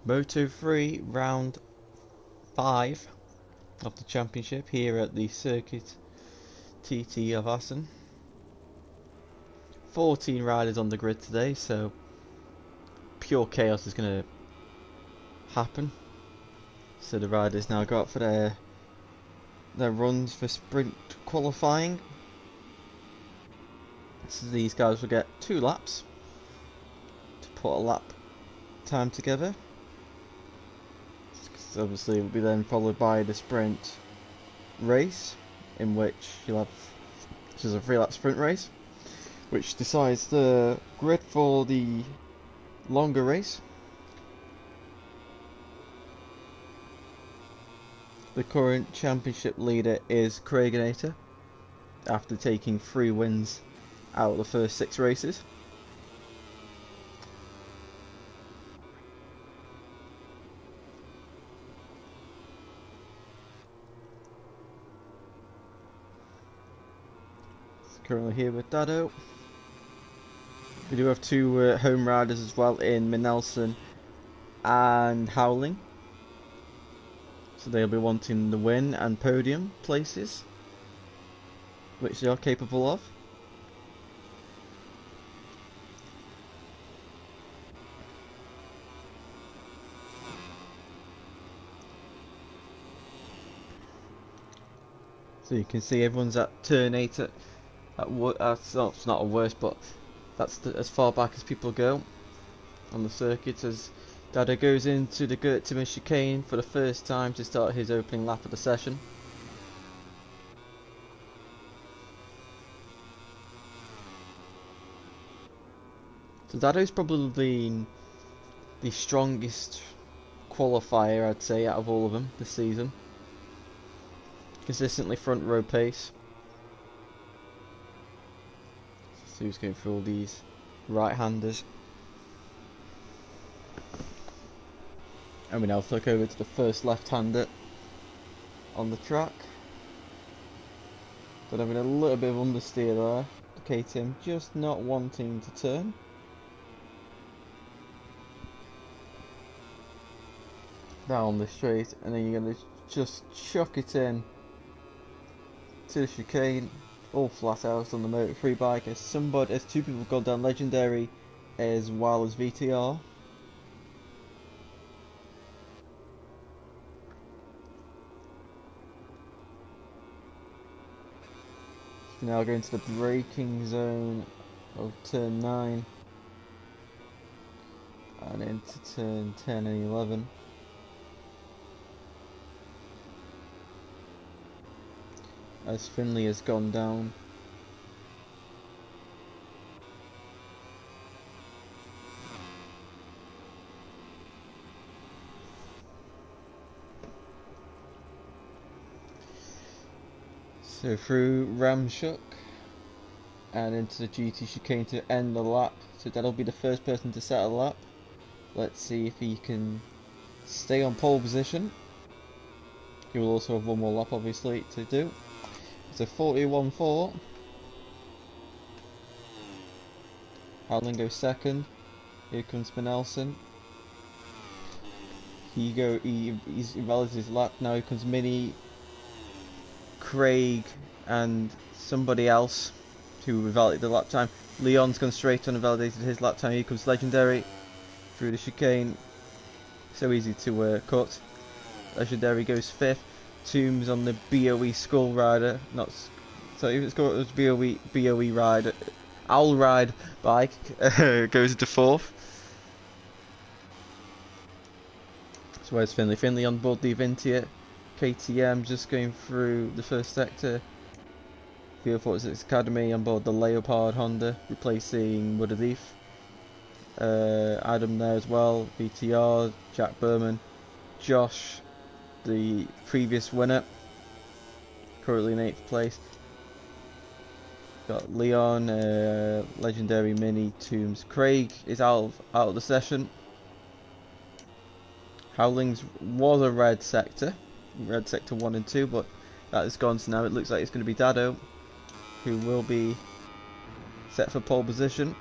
Moto 3 round 5 of the championship here at the Circuit TT of Assen. 14 riders on the grid today, so pure chaos is going to happen. So the riders now go out for their runs for sprint qualifying. So these guys will get 2 laps to put a lap time together. So obviously it will be then followed by the sprint race, in which you'll have, which is a 3-lap sprint race, which decides the grid for the longer race. The current championship leader is Craig after taking 3 wins out of the first 6 races. Currently here with Dado. We do have 2 home riders as well in Nelson and Howling. So they'll be wanting the win and podium places, which they are capable of. So you can see everyone's at turn 8 it's not a worst, but that's as far back as people go on the circuit, as Dada goes into the Gerttimer chicane for the first time to start his opening lap of the session. So Dado's probably the strongest qualifier, I'd say, out of all of them this season. Consistently front row pace. So he's going through all these right-handers. And we now flick over to the first left-hander on the track. But having a little bit of understeer there. KTM just not wanting to turn. Down the straight, and then you're going to just chuck it in to the chicane. All flat out on the Moto 3 bike, as 2 people have gone down Legendary as well as VTR. Now going to the braking zone of turn 9 and into turn 10 and 11. As Finley has gone down. So through Ramshook and into the GT chicane to end the lap. So that'll be the first person to set a lap. Let's see if he can stay on pole position. He will also have 1 more lap obviously to do. So 41.4. Howling goes second. Here comes Nelson. He's invalidated his lap. Now here comes Mini, Craig, and somebody else who invalidated the lap time. Leon's gone straight on and invalidated his lap time. Here comes Legendary through the chicane. So easy to cut. Legendary goes 5th. Tombs on the BOE Skull Rider, it's called BOE Rider, Owl Ride bike, goes into 4th. So where's Finley? Finley on board the Avintia. KTM just going through the first sector. Field 46 Academy on board the Leopard Honda, replacing Wood Leaf. Adam there as well. VTR, Jack Berman, Josh, the previous winner, currently in 8th place. Got Leon, Legendary, Mini, Tombs. Craig is out of the session. Howling's was a red sector 1 and 2, but that is gone. So now it looks like it's going to be Dado who will be set for pole position.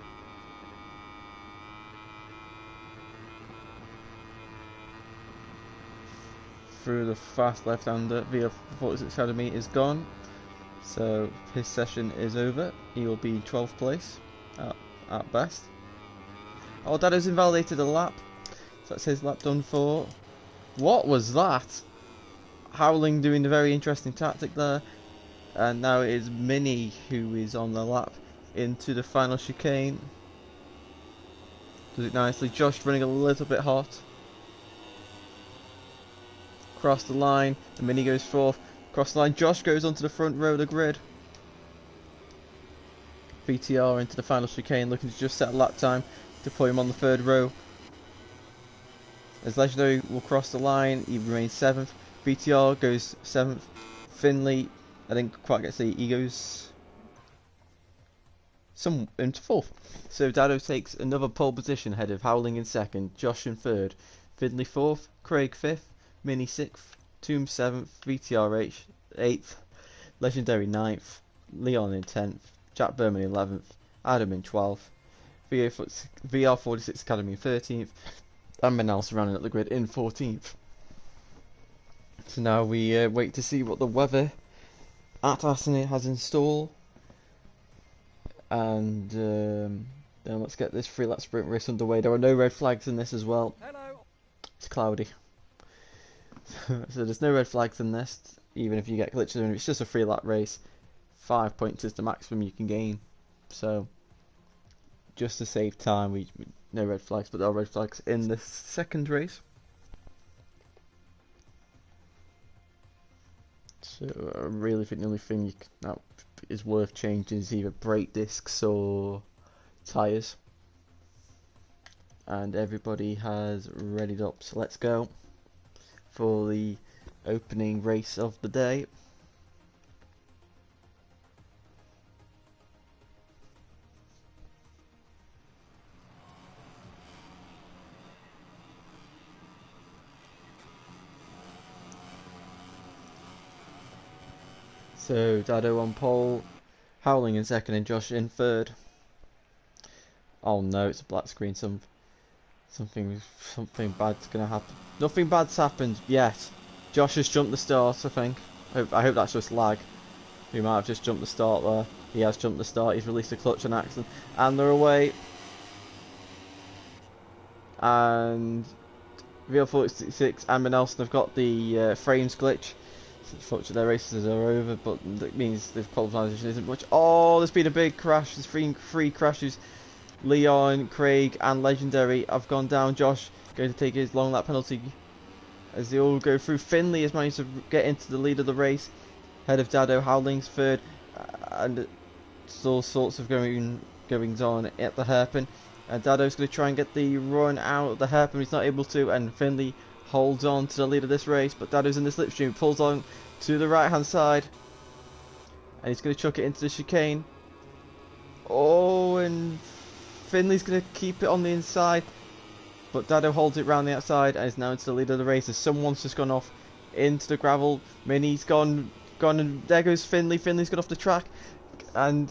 through the fast left-hander. VO46 Academy is gone, so his session is over. He will be in 12th place at best. Oh, Dado's invalidated a lap, so that's his lap done for. What was that? Howling doing a very interesting tactic there, and now it is Mini who is on the lap into the final chicane. Does it nicely. Josh running a little bit hot. Cross the line, the Mini goes fourth. Cross the line, Josh goes onto the front row of the grid. VTR into the final chicane, looking to just set a lap time to put him on the third row. As Legendary will cross the line, he remains 7th. VTR goes 7th. Finley, I didn't quite get to see, he goes into 4th. So Dado takes another pole position ahead of Howling in 2nd, Josh in 3rd, Finley 4th, Craig 5th, Mini 6th, Tomb 7th, VTR 8th, Legendary 9th, Leon in 10th, Jack Berman in 11th, Adam in 12th, VR46 Academy in 13th, and Manal rounding up the grid in 14th. So now we wait to see what the weather at Assen has in store, and then let's get this 3-lap sprint race underway. There are no red flags in this as well. Hello. It's cloudy. So there's no red flags in this, even if you get glitches in. It's just a 3-lap race. 5 points is the maximum you can gain. So just to save time, we no red flags, but there are red flags in the second race. So I really think the only thing that is worth changing is either brake discs or tyres. And everybody has readied up, so let's go for the opening race of the day. So Dado on pole, Howling in 2nd and Josh in 3rd. Oh no, it's a black screen. Something bad's gonna happen. Nothing bad's happened yet. Josh has jumped the start, I think. I hope that's just lag. He might have just jumped the start there. He has jumped the start. He's released the clutch on accident, and they're away. And VL46 and Manelson have got the frames glitch. Unfortunately, their races are over, but that means the qualification isn't much. Oh, there's been a big crash. There's three crashes. Leon, Craig, and Legendary have gone down. Josh going to take his long lap penalty as they all go through. Finley has managed to get into the lead of the race, ahead of Dado. Howling's 3rd, and it's all sorts of goings on at the hairpin. And Dado's going to try and get the run out of the hairpin. He's not able to, and Finley holds on to the lead of this race, but Dado's in the slipstream, pulls on to the right hand side, and he's going to chuck it into the chicane. Oh, and Finley's going to keep it on the inside, but Dado holds it round the outside and is now into the lead of the race as someone's just gone off into the gravel. Mini's gone, and there goes Finley. Finley's got off the track, and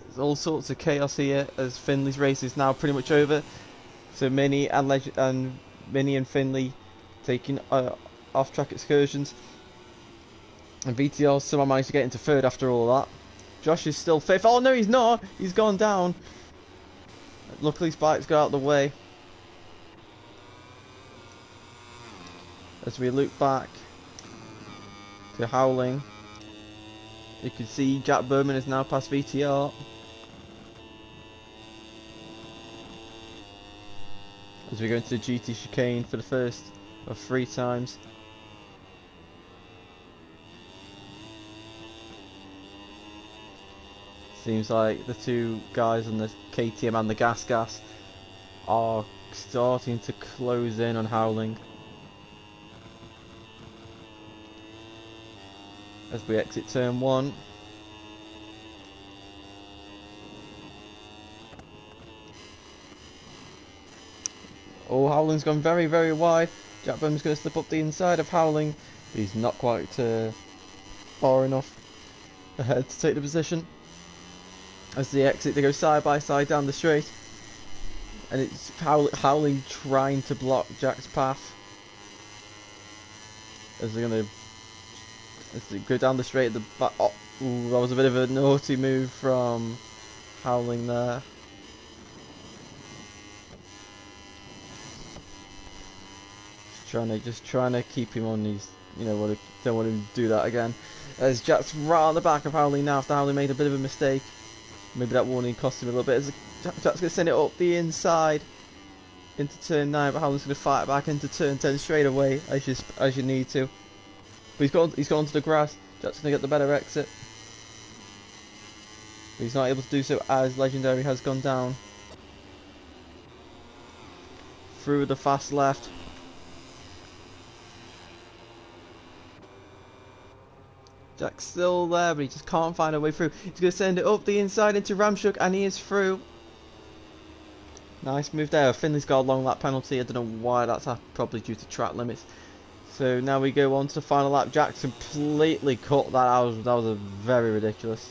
there's all sorts of chaos here as Finley's race is now pretty much over. So Mini and Finley taking off-track excursions, and VTR somehow managed to get into 3rd after all that. Josh is still 5th. Oh no, he's not. He's gone down. Luckily, Spike's got out of the way. As we look back to Howling, you can see Jack Berman is now past VTR. As we go into the GT chicane for the first of 3 times. Seems like the two guys on the KTM and the Gas are starting to close in on Howling. As we exit turn 1. Oh, Howling's gone very, very wide. Jack Berman's going to slip up the inside of Howling, but he's not quite far enough ahead to take the position. As they exit, they go side by side down the straight, and it's Howling trying to block Jack's path. as they go down the straight at the back. Oh, ooh, that was a bit of a naughty move from Howling there. Just trying to keep him on his, don't want him to do that again. As Jack's right on the back of Howling now after Howling made a bit of a mistake. Maybe that warning cost him a little bit. As Jack's going to send it up the inside into turn 9, but Howling's going to fight back into turn 10 straight away as you need to. But he's gone to the grass. Jack's going to get the better exit. But he's not able to do so as Legendary has gone down. Through the fast left. Jack's still there, but he just can't find a way through. He's going to send it up the inside into Ramshook, and he is through. Nice move there. Finley's got a long lap penalty. I don't know why that's probably due to track limits. So now we go on to the final lap. Jack's completely cut that out. That was a very ridiculous.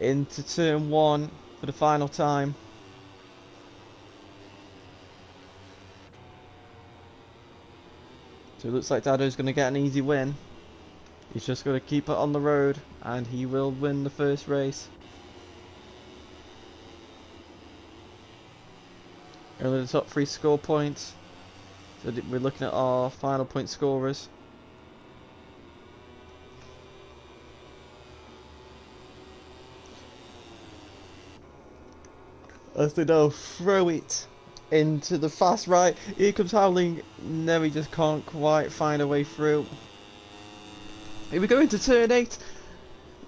Into turn 1 for the final time. So it looks like Dado's going to get an easy win. He's just going to keep it on the road and he will win the first race. Only the top 3 score points. So we're looking at our final point scorers. As they now throw it into the fast right. Here comes Howling. No, he just can't quite find a way through. Here we go into turn 8.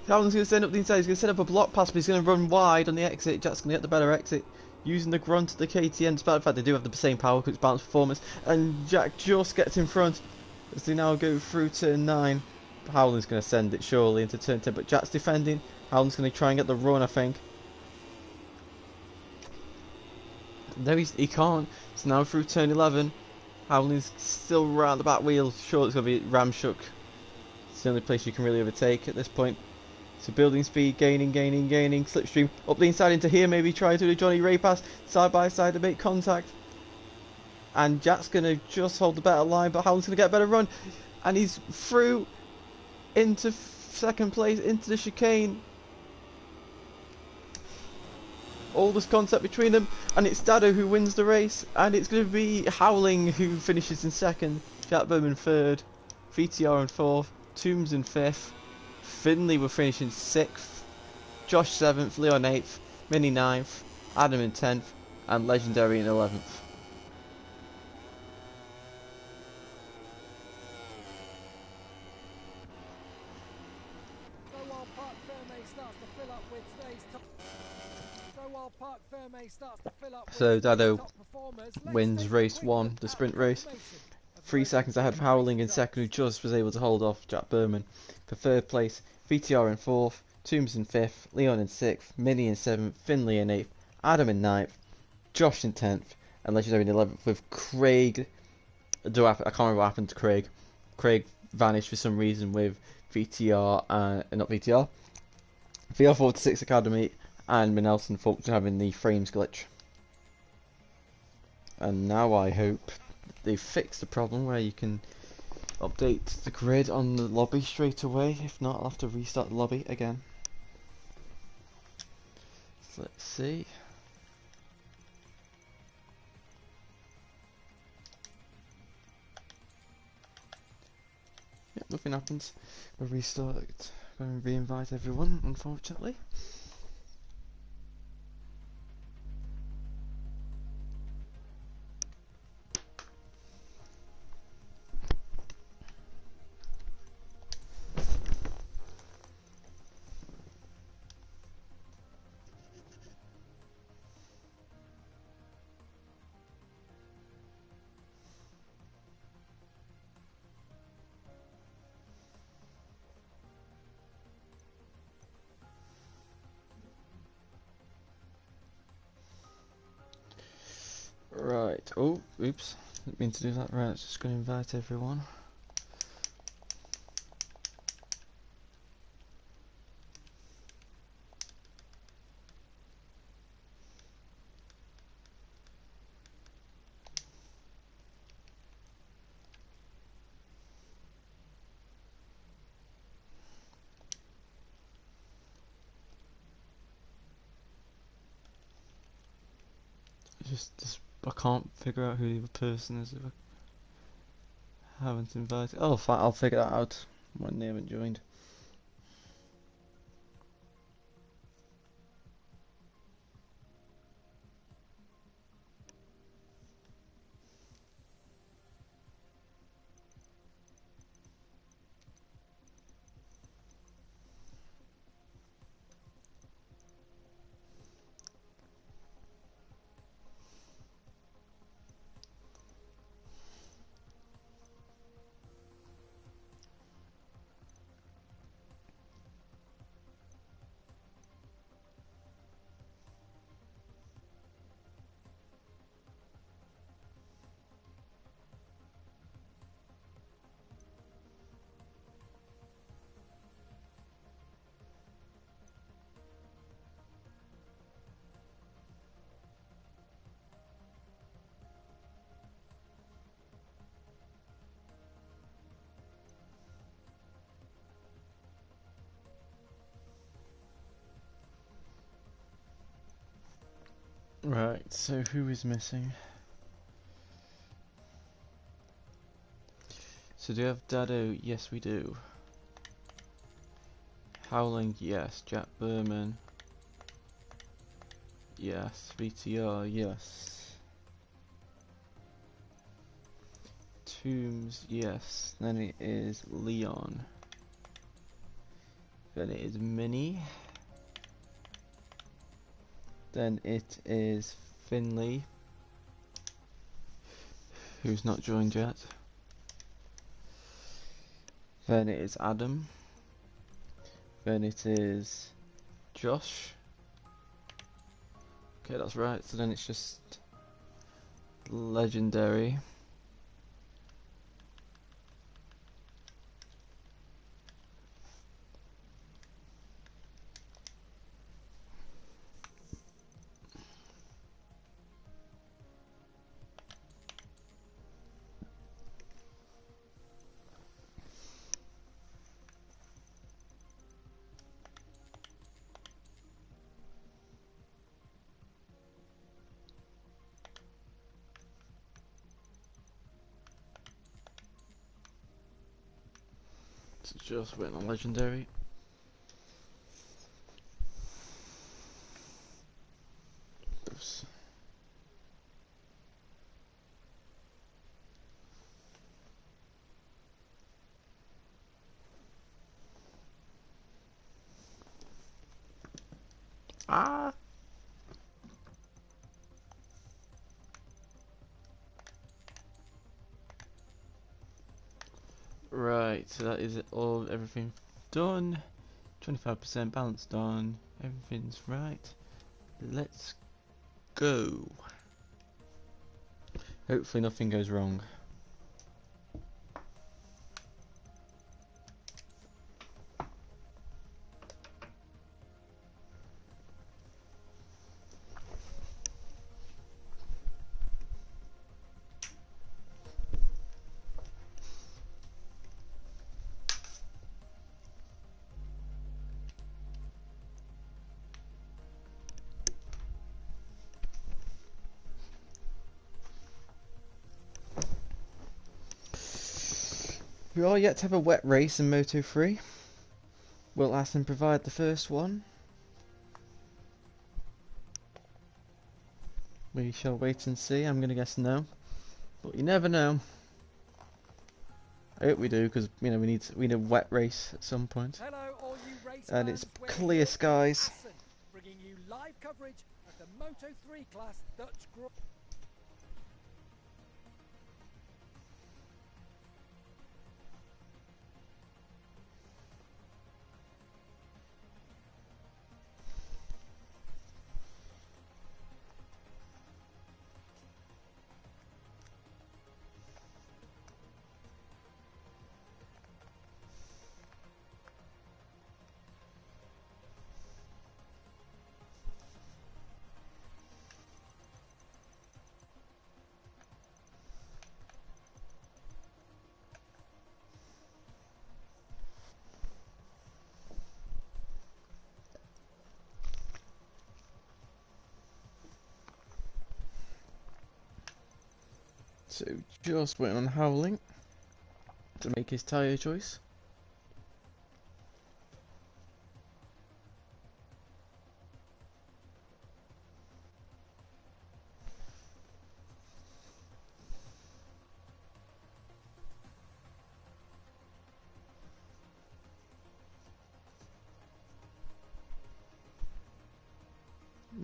Howling's going to send up the inside. He's going to set up a block pass, but he's going to run wide on the exit. Jack's going to get the better exit. Using the grunt of the KTM, despite the fact they do have the same power because it's balanced performance. And Jack just gets in front as they now go through turn 9. Howling's going to send it surely into turn 10, but Jack's defending. Howling's going to try and get the run, I think. No, he can't. It's now through turn 11. Howling's still round the back wheel. Sure, it's going to be Ramshook. It's the only place you can really overtake at this point. So building speed, gaining. Slipstream up the inside into here. Maybe try to do the Johnny Ray pass. Side by side to make contact. And Jack's going to just hold the better line, but Howling's going to get a better run. And he's through into second place, into the chicane. All this contact between them, and it's Dado who wins the race, and it's going to be Howling who finishes in second, Jack Bowman third, VTR in fourth, Toombs in fifth, Finley will finish in sixth, Josh seventh, Leon eighth, Mini ninth, Adam in 10th, and Legendary in 11th. So Dado wins race 1, the sprint race. 3 seconds ahead of Howling in second, who just was able to hold off Jack Berman. For third place, VTR in 4th, Toombs in 5th, Leon in 6th, Mini in 7th, Finley in 8th, Adam in 9th, Josh in 10th, and Legendary in 11th, with Craig... I can't remember what happened to Craig. Craig vanished for some reason with VTR, not VTR, VR46 Academy, and Manelson for having the frames glitch. And now I hope they've fixed the problem where you can update the grid on the lobby straight away. If not, I'll have to restart the lobby again. So let's see. Yep, nothing happens. We'll restart. Going to re-invite everyone, unfortunately. Right, oh, oops, didn't mean to do that. Right, just going to invite everyone. Just I can't figure out who the other person is if I haven't invited. Oh, fine, I'll figure that out when they haven't joined. Right, so who is missing? So do we have Dado? Yes, we do. Howling, yes. Jack Berman, yes. VTR, yes. Tombs, yes. Then it is Leon. Then it is Minnie. Then it is Finley, who's not joined yet. Then it is Adam. Then it is Josh. Okay, that's right. So then it's just Legendary. So just waiting on Legendary. Oops. Ah! Right, so that is it all, everything done. 25% balance done. Everything's right. Let's go. Hopefully nothing goes wrong. We are yet to have a wet race in Moto 3. Will Aston provide the first one? We shall wait and see. I'm going to guess no, but you never know. I hope we do, because you know we need a wet race at some point. Hello, all you race And fans. it's We're clear here skies. in Assen, bringing you live coverage of the Moto 3 class Dutch Grand. So just waiting on Howling to make his tyre choice.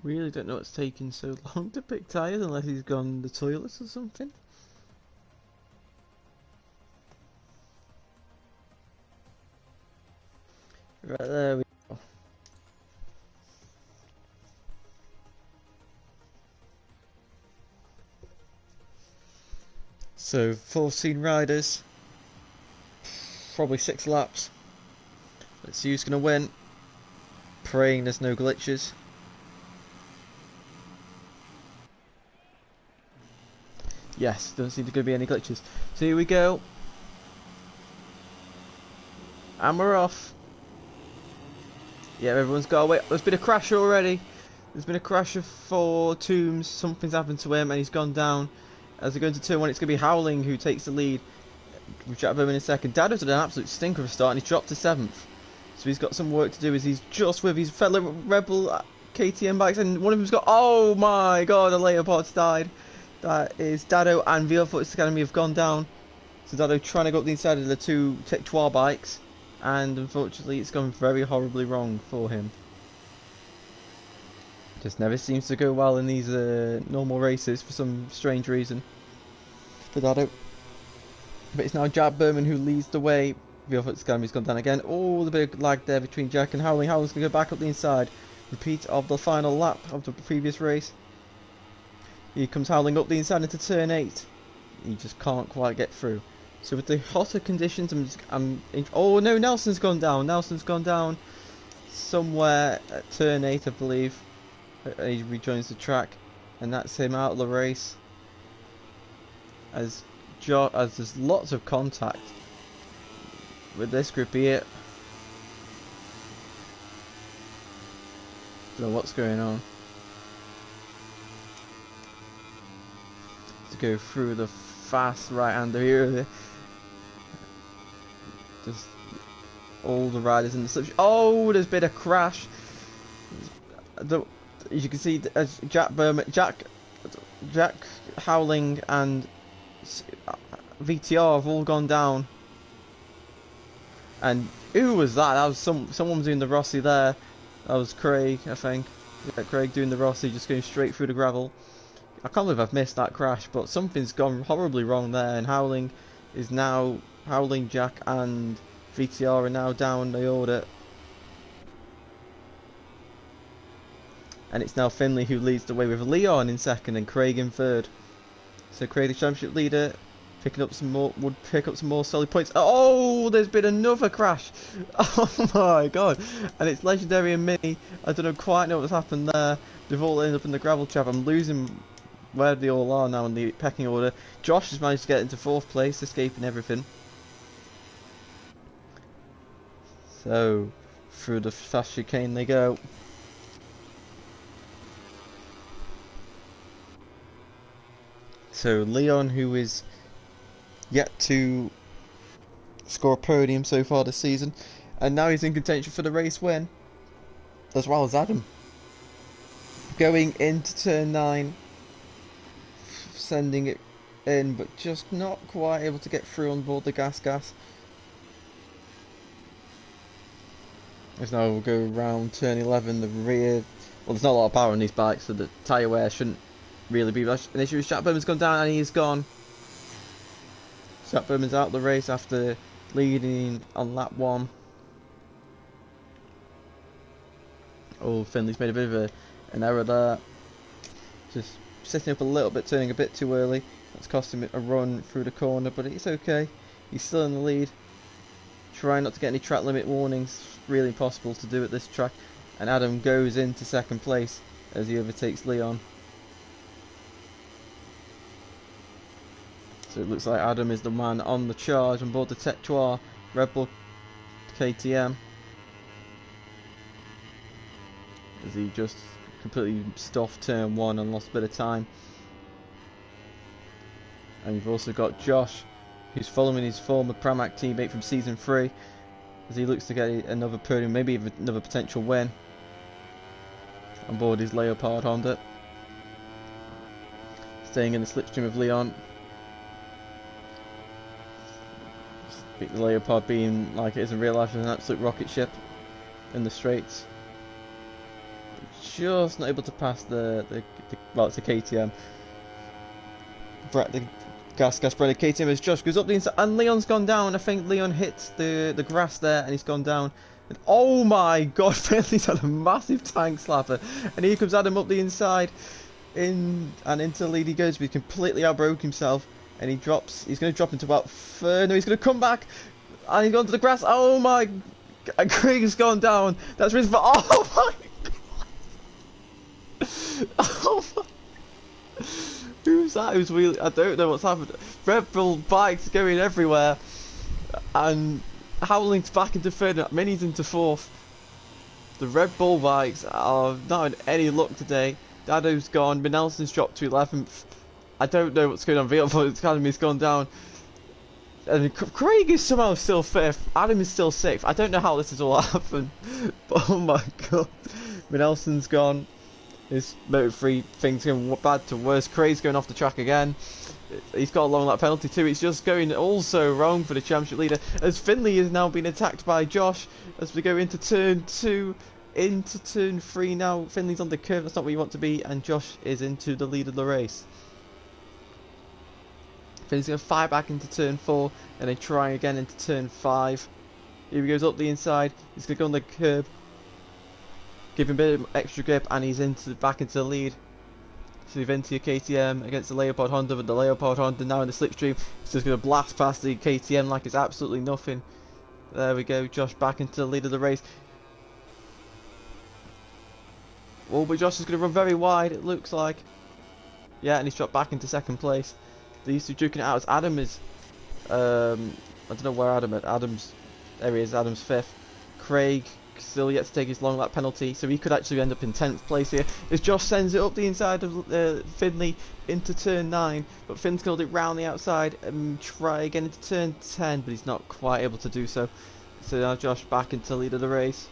Really don't know what's taking so long to pick tyres, unless he's gone to the toilets or something. Right, there we go. So 14 riders, probably 6 laps. Let's see who's going to win. Praying there's no glitches. Yes, doesn't seem to be any glitches. So here we go. And we're off. Yeah, everyone's got away. There's been a crash already. There's been a crash for Tombs. Something's happened to him and he's gone down. As they go into turn 1, it's going to be Howling who takes the lead. With Jack Bowman in second. Dado's did an absolute stinker of a start and he's dropped to 7th. So he's got some work to do as he's just with his fellow Rebel KTM bikes. And one of them's got... Oh my god, a later pod's died. That is Dado and VollGazzRacing Academy have gone down. So Dado trying to go up the inside of the 2 Tech bikes. And unfortunately it's gone very horribly wrong for him. Just never seems to go well in these normal races for some strange reason for Dado. But it's now Jack Berman who leads the way. VollGazzRacing Academy's gone down again. Oh, the big lag there between Jack and Howling. Howling's going to go back up the inside. Repeat of the final lap of the previous race. Here comes Howling up the inside into turn 8. He just can't quite get through. So with the hotter conditions, oh no, Nelson's gone down. Nelson's gone down somewhere at turn 8, I believe. He rejoins the track, and that's him out of the race. As there's lots of contact with this group here. Don't know what's going on. To go through the fast right-hander here. Just all the riders in the slip. Oh, there's been a crash. As you can see, as Jack Howling and VTR have all gone down. And who was that? That was someone was doing the Rossi there. That was Craig, I think. Yeah, Craig doing the Rossi, just going straight through the gravel. I can't believe I've missed that crash, but something's gone horribly wrong there. And Howling, Jack, and VTR are now down the order. And it's now Finley who leads the way with Leon in second and Craig in third. So Craig, the championship leader, would pick up some more solid points. Oh, there's been another crash. Oh my god. And it's Legendary and Mini. I don't quite know what's happened there. They've all ended up in the gravel trap. I'm losing where they all are now in the pecking order. Josh has managed to get into 4th place, escaping everything. So, through the fast chicane they go. So Leon, who is yet to score a podium so far this season, and now he's in contention for the race win, as well as Adam. Going into turn 9, sending it in, but just not quite able to get through on board the gas. As now we'll go around turn 11, the rear. Well, there's not a lot of power on these bikes, so the tyre wear shouldn't really be an issue. Jack Berman's gone down and he's gone. Jack Berman's out of the race after leading on lap 1. Oh, Finley's made a bit of an error there. Just sitting up a little bit, turning a bit too early. That's cost him a run through the corner, but it's okay. He's still in the lead. Trying not to get any track limit warnings. Really impossible to do at this track. And Adam goes into 2nd place as he overtakes Leon. So it looks like Adam is the man on the charge on board the Tech Red Bull KTM. As he just completely stuffed turn 1 and lost a bit of time. And you've also got Josh, who's following his former Pramac teammate from season 3, as he looks to get another podium, maybe even another potential win on board his Leopard Honda. Staying in the slipstream of Leon. The Leopard being like it is in real life, is an absolute rocket ship in the straights. Just not able to pass well, it's a KTM. The gas spreader KTM as Josh goes up the inside, and Leon's gone down. I think Leon hits the grass there, and he's gone down. And oh my God, Finley's had a massive tank slapper, and here comes Adam up the inside, into the lead he goes, but he's completely outbroke himself, and he drops. He's going to drop into about third. No, he's going to come back, and he's gone to the grass. Oh my! And Craig's gone down. That's risen for. Oh my! Oh my! Who's that? Who's really? I don't know what's happened. Red Bull bikes going everywhere, and Howling's back into third. Mini's into fourth. The Red Bull bikes are not in any luck today. Dado's gone. Nelson's dropped to 11th. I don't know what's going on. VollGazzRacing Academy's gone down. And Craig is somehow still 5th. Adam is still 6th. I don't know how this has all happened. But oh my God. Nelson's gone. His Moto3 thing's going bad to worse. Craig's going off the track again. He's got a long lap penalty too. It's just going also wrong for the championship leader, as Finley is now being attacked by Josh as we go into turn 2, into turn 3 now. Finley's on the curve, that's not where you want to be, and Josh is into the lead of the race. Finley's going to fire back into turn 4 and then try again into turn 5. Here he goes up the inside. He's going to go on the curb, give him a bit of extra grip, and he's back into the lead. So the Ventia KTM against the Leopard Honda, but the Leopard Honda now in the slipstream. He's just going to blast past the KTM like it's absolutely nothing. There we go, Josh back into the lead of the race. Oh, but Josh is going to run very wide, it looks like. Yeah, and he's dropped back into 2nd place. These two duking it out as Adam is... I don't know where Adam is. There he is, Adam's 5th. Craig still yet to take his long lap penalty, so he could actually end up in 10th place here, as Josh sends it up the inside of Finley into turn 9, but Finn's going to hold it round the outside and try again into turn 10, but he's not quite able to do so. So now Josh back into the lead of the race.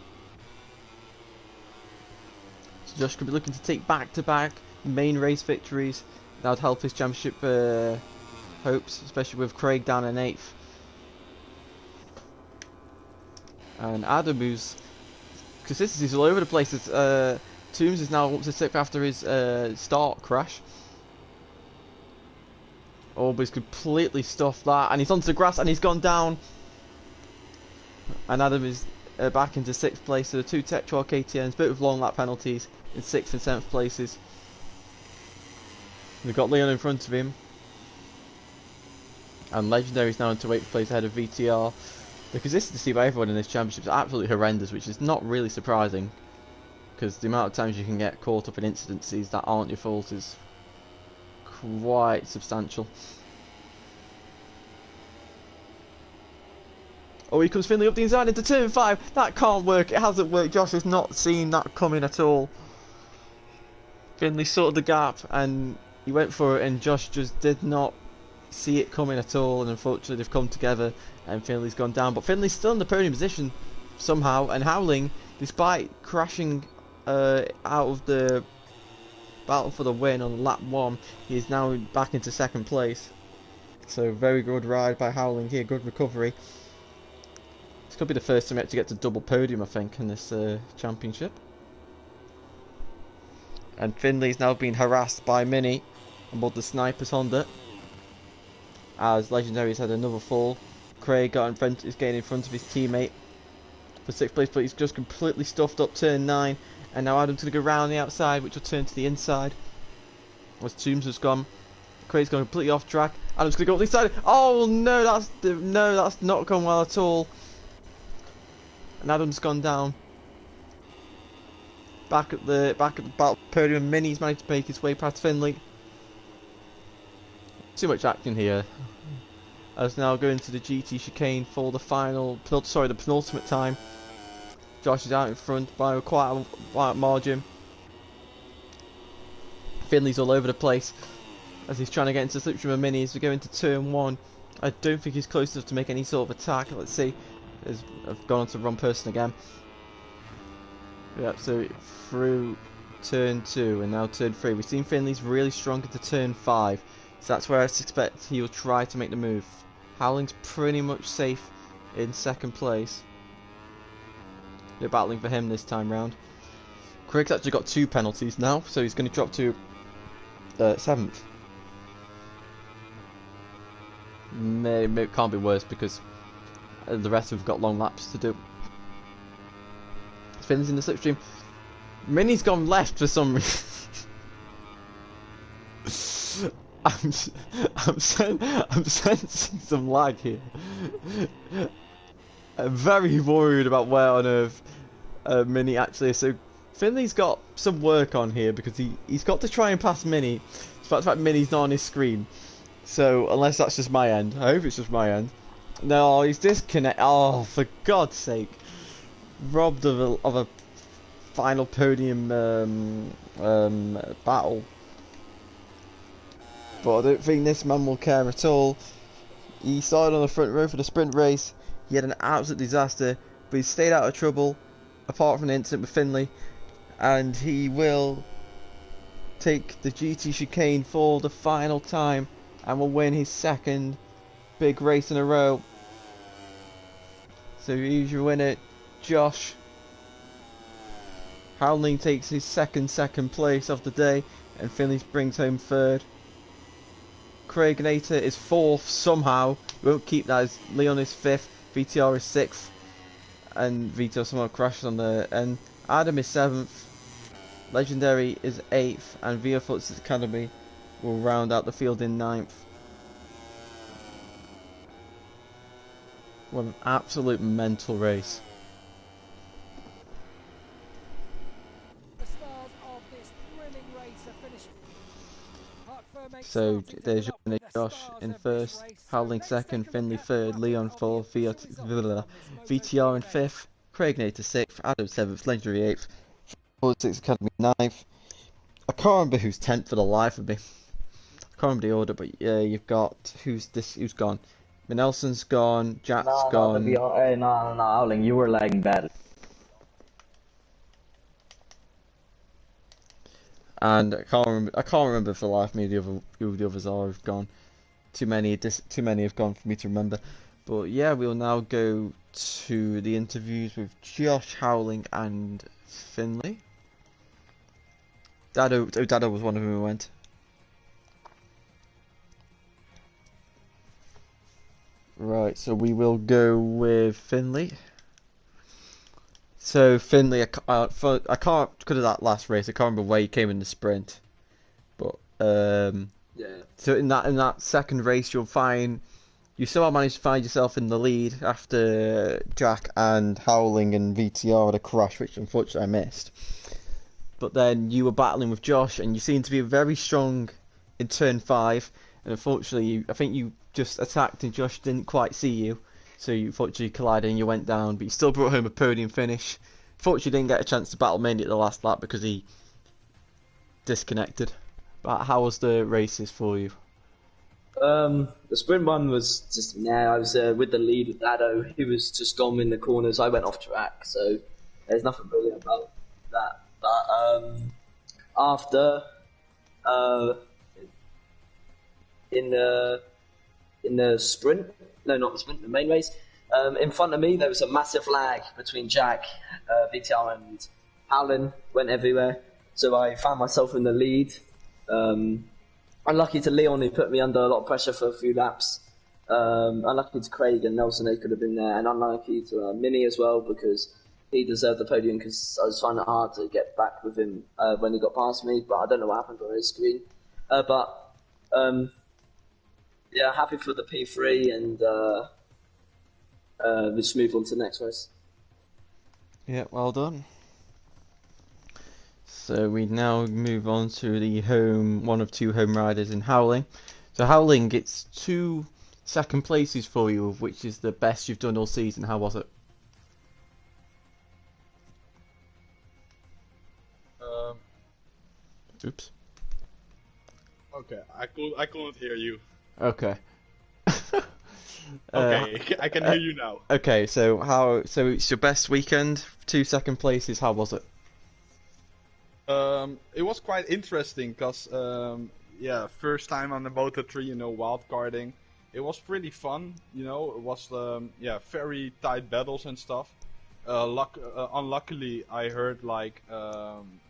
So Josh could be looking to take back-to-back main race victories. That would help his championship hopes, especially with Craig down in 8th. And Adam, who's consistency's all over the place. Toombs is now up to 6th after his start crash. Oh, but he's completely stuffed that, and he's onto the grass, and he's gone down. And Adam is back into 6th place. So the two Tech 12 KTMs, both with long lap penalties, in 6th and 7th places. We've got Leon in front of him, and Legendary's now into 8th place ahead of VTR. The consistency by everyone in this championship is absolutely horrendous, which is not really surprising, because the amount of times you can get caught up in incidences that aren't your fault is quite substantial. Oh, here comes Finley up the inside into turn 5. That can't work. It hasn't worked. Josh has not seen that coming at all. Finley sorted the gap and he went for it, and Josh just did not see it coming at all, and unfortunately they've come together and Finley's gone down. But Finley's still in the podium position somehow, and Howling, despite crashing out of the battle for the win on lap 1, he is now back into 2nd place. So very good ride by Howling here, good recovery. This could be the first time we actually get to double podium, I think, in this championship. And Finley's now being harassed by Mini on board the Snipers Honda, as Legendary's had another fall. Craig is getting in front of his teammate for 6th place, but he's just completely stuffed up turn 9, and now Adam's going to go round the outside, which will turn to the inside. As Toombs has gone, Craig's gone completely off track. Adam's going to go up the inside. Oh no, that's not gone well at all. And Adam's gone down. Back at the battle podium, Mini's managed to make his way past Finley. Too much action here. As now going to the GT chicane for the the penultimate time. Josh is out in front by quite a wide margin. Finley's all over the place. as he's trying to get into the slipstream of Mini as we go into turn 1. I don't think he's close enough to make any sort of attack. Let's see. I've gone on to wrong person again. Yep, so through turn 2 and now turn 3. We've seen Finley's really strong into turn 5. So that's where I suspect he'll try to make the move. Howling's pretty much safe in second place. They're battling for him this time round. Craig's actually got 2 penalties now, so he's going to drop to 7th. Maybe it can't be worse because the rest have got long laps to do. Finley's in the slipstream. Mini's gone left for some reason. I'm sensing some lag here. I'm very worried about where on earth Mini actually is. So Finley's got some work on here because he's got to try and pass Mini. Despite the fact Mini's not on his screen. So unless that's just my end, I hope it's just my end. No, he's disconnected. Oh, for God's sake! Robbed of a final podium battle. But I don't think this man will care at all. He started on the front row for the sprint race. He had an absolute disaster, but he stayed out of trouble, apart from the incident with Finley. And he will take the GT chicane for the final time and will win his 2nd big race in a row. So here's your winner, Josh. Howling takes his second place of the day, and Finley brings home 3rd. Craig Nater is 4th somehow. We won't keep that as Leon is 5th, VTR is 6th, and Vito somehow crashes on the end. Adam is 7th, Legendary is 8th, and Via Foots Academy will round out the field in 9th. What an absolute mental race. The stars of this thrilling race are finished. So there's your winner, Josh in 1st, Howling 2nd, Finley 3rd, Leon 4th, VTR in 5th, Craig Nater 6th, Adam 7th, Legendary 8th, Foots Academy 9th. I can't remember who's 10th for the life of me. I can't remember the order, but yeah, you've got who's gone. Nelson's gone, Jack's gone. No, Howling, you were lagging badly. And I can't remember for the life of me who the others are have gone. Too many have gone for me to remember. But yeah, we'll now go to the interviews with Josh, Howling, and Finley. Dado was one of them who went. Right, so we will go with Finley. So Finley, I can't because of that last race. I can't remember where you came in the sprint, but yeah. So in that 2nd race, you somehow managed to find yourself in the lead after Jack and Howling and VTR had a crash, which unfortunately I missed. But then you were battling with Josh, and you seemed to be very strong in turn 5. And unfortunately, I think you just attacked, and Josh didn't quite see you. So you unfortunately collided and you went down, but you still brought home a podium finish. Fortunately, didn't get a chance to battle Mandy at the last lap because he disconnected. But how was the races for you? The sprint one was just I was with the lead with Dado. He was just gone in the corners. I went off track, so there's nothing brilliant about that. But after in the sprint. No, not the sprint, the main race. In front of me, there was a massive lag between Jack, VTR, and Howling. Went everywhere. So I found myself in the lead. Unlucky to Leon, who put me under a lot of pressure for a few laps. Unlucky to Craig and Nelson, they could have been there. And unlucky to Mini as well, because he deserved the podium, because I was finding it hard to get back with him when he got past me. But I don't know what happened on his screen. Yeah, happy for the P3, and let's move on to the next race. Yeah, well done. So we now move on to the one of 2 home riders in Howling. So Howling gets 2 second places for you, which is the best you've done all season. How was it? Oops. Okay, I couldn't hear you. Okay. Okay, I can hear you now. Okay, so it's your best weekend, 2 second places, how was it? It was quite interesting because yeah, first time on the Moto 3, wild carding. It was pretty fun, It was yeah, very tight battles and stuff. Unluckily, I heard like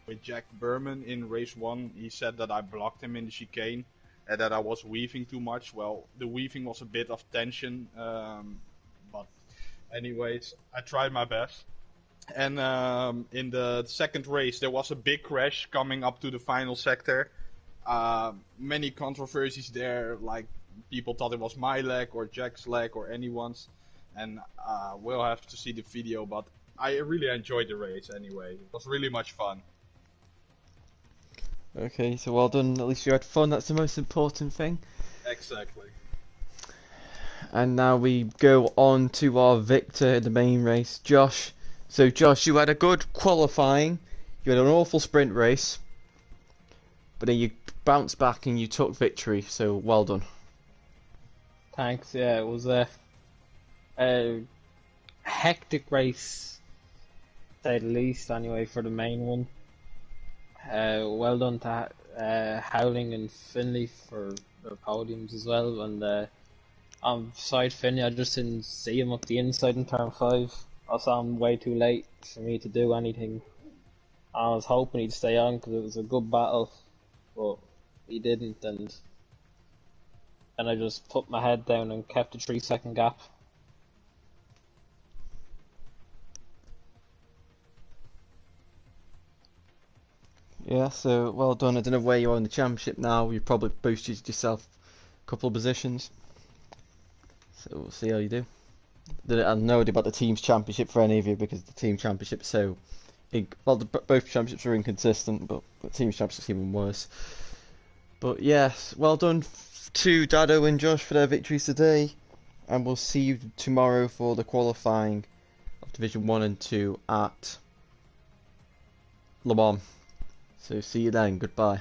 with Jack Berman in race one, he said that I blocked him in the chicane and that I was weaving too much. Well, the weaving was a bit of tension, but anyways, I tried my best. And in the second race, there was a big crash coming up to the final sector. Many controversies there, like people thought it was my leg or Jack's leg or anyone's. And we'll have to see the video, but I really enjoyed the race anyway. It was really much fun. Okay, so well done, at least you had fun, that's the most important thing. Exactly. And now we go on to our victor in the main race, Josh. So Josh, you had a good qualifying, you had an awful sprint race, but then you bounced back and you took victory, so well done. Thanks. Yeah, it was a hectic race, to say the least. Anyway, for the main one. Well done to Howling and Finley for their podiums as well. And on side Finley, I just didn't see him up the inside in turn 5. I saw him way too late for me to do anything. I was hoping he'd stay on because it was a good battle, but he didn't, and I just put my head down and kept a 3 second gap. Yeah, so well done. I don't know where you are in the championship now. You probably boosted yourself a couple of positions. So we'll see how you do. I don't know about the team's championship for any of you because the team championship is so... Well, both championships are inconsistent, but the team's championship's even worse. But yes, well done to Dado and Josh for their victories today. And we'll see you tomorrow for the qualifying of Division 1 and 2 at Le Mans. So see you then, goodbye.